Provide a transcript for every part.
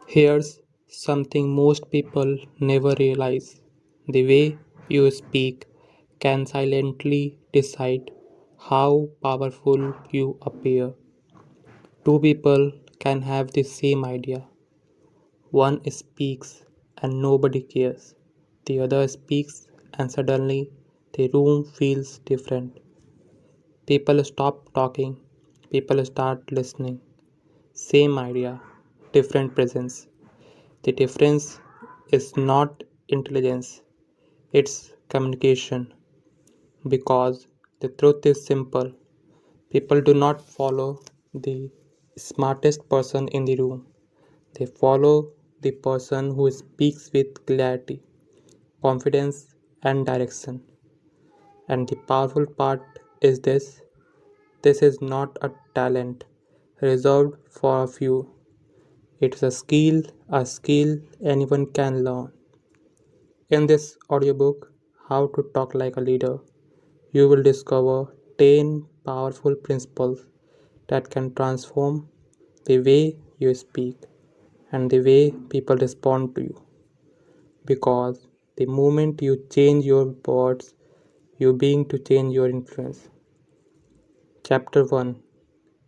Here's something most people never realize: the way you speak can silently decide how powerful you appear. Two people can have the same idea. One speaks and nobody cares. The other speaks and suddenly the room feels different. People stop talking. People start listening. Same idea, different presence. The difference is not intelligence, it's communication. Because the truth is simple: people do not follow the smartest person in the room, they follow the person who speaks with clarity, confidence, and direction. And the powerful part is this is not a talent reserved for a few. It's a skill anyone can learn. In this audiobook, How to Talk Like a Leader, you will discover 10 powerful principles that can transform the way you speak and the way people respond to you. Because the moment you change your words, you begin to change your influence. Chapter 1: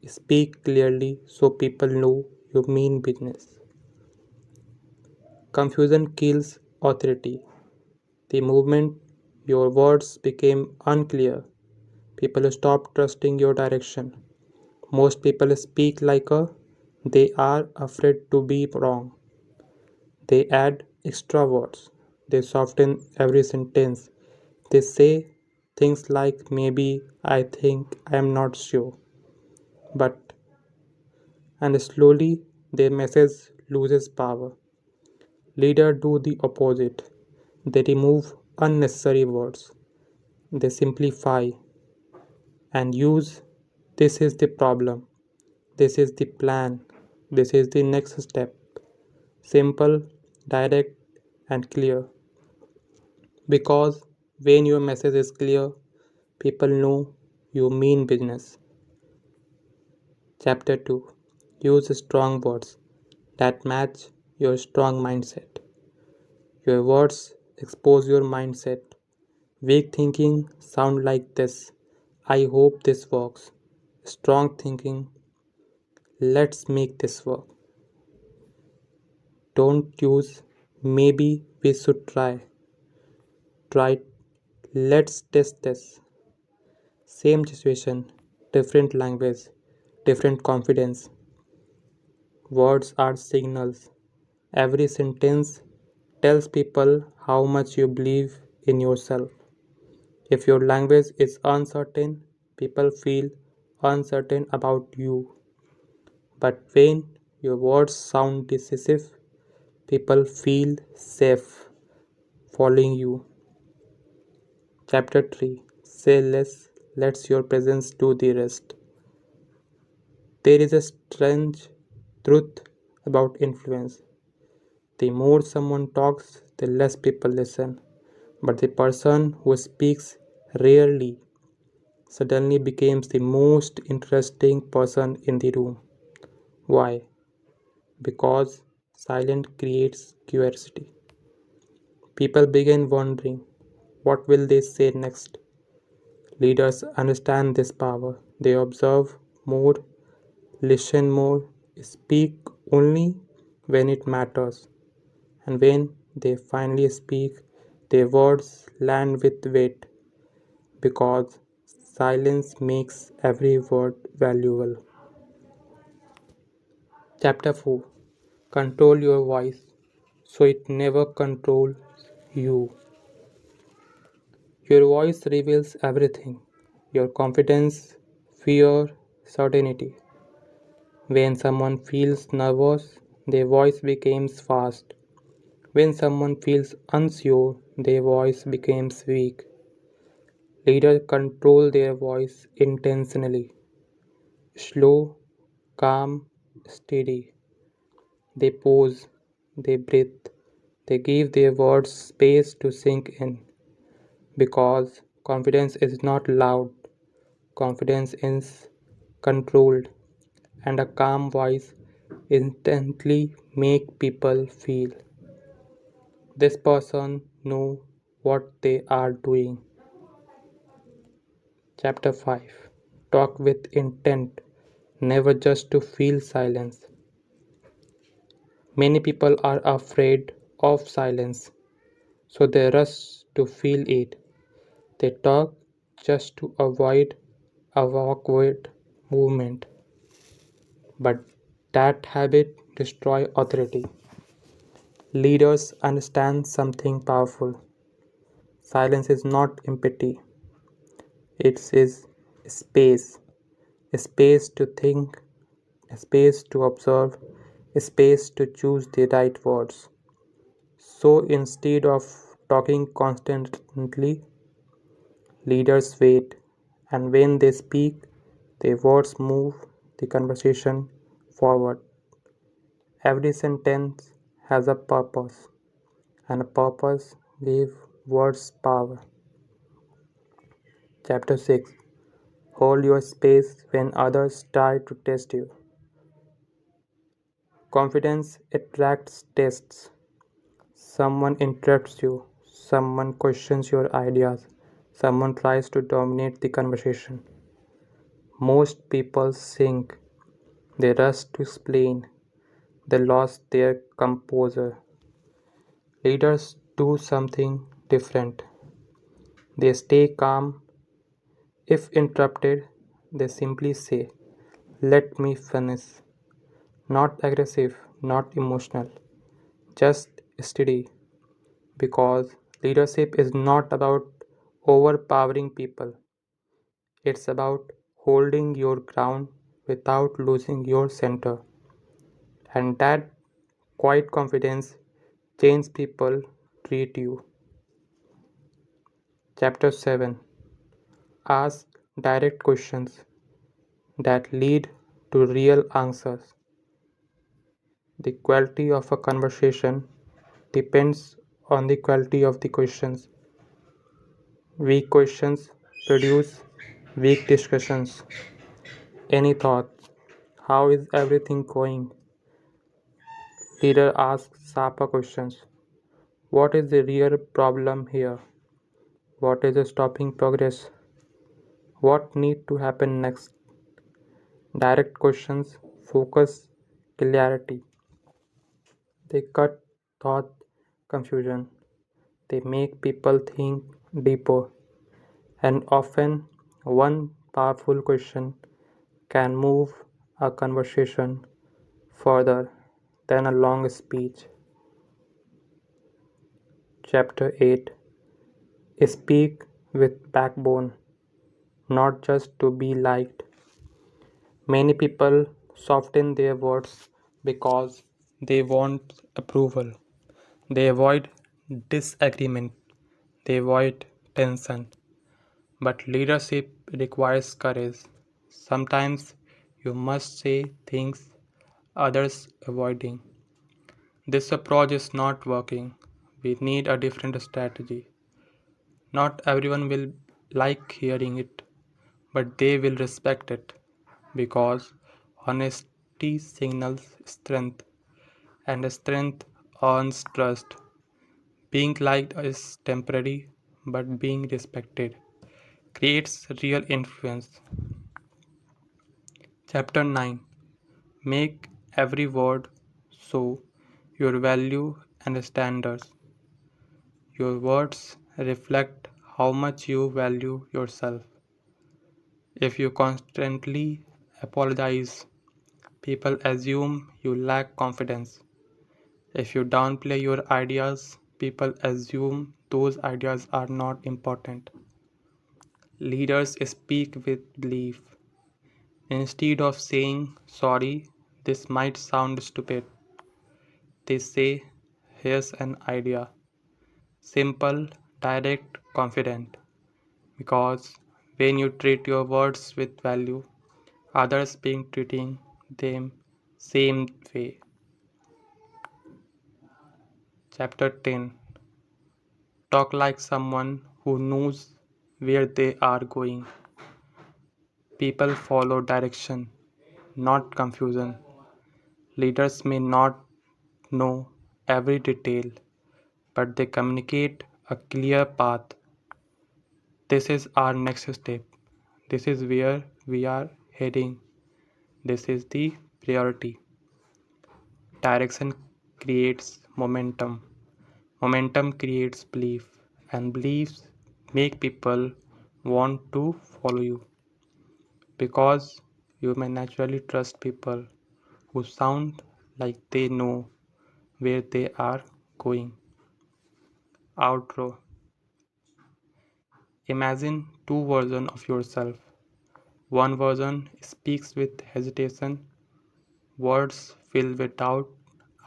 Speak clearly so people know you mean business. Confusion kills authority. The moment your words became unclear, people stop trusting your direction. Most people speak like they are afraid to be wrong. They add extra words. They soften every sentence. They say things like maybe, I think, I am not sure. But, and slowly their message loses power. Leaders do the opposite. They remove unnecessary words. They simplify and use this is the problem, this is the plan, this is the next step. Simple, direct, and clear. Because when your message is clear, people know you mean business. Chapter 2: Use strong words that match your strong mindset. Your words expose your mindset. Weak thinking sound like this: I hope this works. Strong thinking: let's make this work. Don't use maybe we should try. Try let's test this. Same situation, different language, different confidence. Words are signals. Every sentence tells people how much you believe in yourself. If your language is uncertain, people feel uncertain about you. But when your words sound decisive, people feel safe following you. Chapter 3: Say less, let your presence do the rest. There is a strange truth about influence. The more someone talks, the less people listen. But the person who speaks rarely suddenly becomes the most interesting person in the room. Why? Because silence creates curiosity. People begin wondering, what will they say next? Leaders understand this power. They observe more, listen more, speak only when it matters. And when they finally speak, their words land with weight because silence makes every word valuable. Chapter 4: Control your voice so it never controls you. Your voice reveals everything: your confidence, fear, certainty. When someone feels nervous, their voice becomes fast. When someone feels unsure, their voice becomes weak. Leaders control their voice intentionally. Slow, calm, steady. They pause, they breathe, they give their words space to sink in. Because confidence is not loud, confidence is controlled, and a calm voice instantly make people feel this person know what they are doing. Chapter 5. Talk with intent, never just to feel silence. Many people are afraid of silence, so they rush to feel it. They talk just to avoid a awkward movement, but that habit destroys authority. Leaders understand something powerful. Silence is not empty, it is space. A space to think, a space to observe, a space to choose the right words. So instead of talking constantly, leaders wait, and when they speak, their words move the conversation forward. Every sentence has a purpose, and a purpose gives words power. Chapter 6. Hold your space when others try to test you. Confidence attracts tests. Someone interrupts you, someone questions your ideas, someone tries to dominate the conversation. Most people think they rush to explain, they lost their composure. Leaders do something different. They stay calm. If interrupted, they simply say, let me finish. Not aggressive, not emotional, just steady. Because leadership is not about overpowering people, it's about holding your ground without losing your center. And that quiet confidence changes people treat you. Chapter 7. Ask direct questions that lead to real answers. The quality of a conversation depends on the quality of the questions. Weak questions produce weak discussions. Any thoughts? How is everything going? Leader asks sharper questions. What is the real problem here? What is stopping progress? What need to happen next? Direct questions focus clarity. They cut thought confusion. They make people think deeper. And often, one powerful question can move a conversation further than a long speech. Chapter 8. Speak with backbone, not just to be liked. Many people soften their words because they want approval. They avoid disagreement. They avoid tension. But leadership requires courage. Sometimes you must say things others avoiding. This approach is not working. We need a different strategy. Not everyone will like hearing it, but they will respect it because honesty signals strength and strength earns trust. Being liked is temporary, but being respected creates real influence. Chapter 9. Make every word show your value and standards. Your words reflect how much you value yourself. If you constantly apologize, people assume you lack confidence. If you downplay your ideas, people assume those ideas are not important. Leaders speak with belief. Instead of saying, sorry, this might sound stupid, they say, here's an idea. Simple, direct, confident. Because when you treat your words with value, others being treating them same way. Chapter 10. Talk like someone who knows where they are going. People follow direction, not confusion. Leaders may not know every detail, but they communicate a clear path. This is our next step. This is where we are heading. This is the priority. Direction creates momentum. Momentum creates belief, and beliefs make people want to follow you because you may naturally trust people who sound like they know where they are going. Outro. Imagine two versions of yourself. One version speaks with hesitation, words filled with doubt,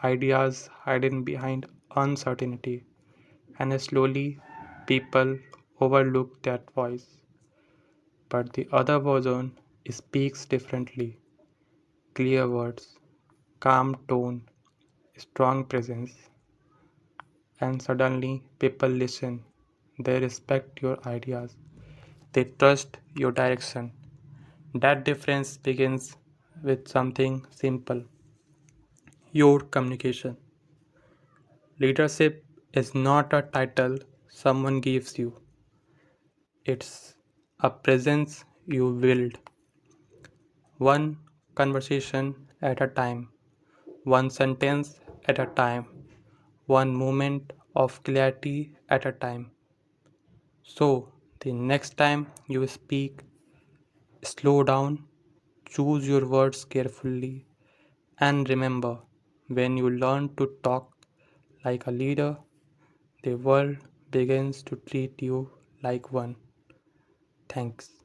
ideas hidden behind uncertainty, and slowly people overlook that voice. But the other version speaks differently, clear words, calm tone, strong presence, and suddenly people listen. They respect your ideas, they trust your direction. That difference begins with something simple: your communication. Leadership is not a title someone gives you, it's a presence you build, one conversation at a time, one sentence at a time, one moment of clarity at a time. So, the next time you speak, slow down, choose your words carefully, and remember, when you learn to talk like a leader, the world begins to treat you like one. Thanks.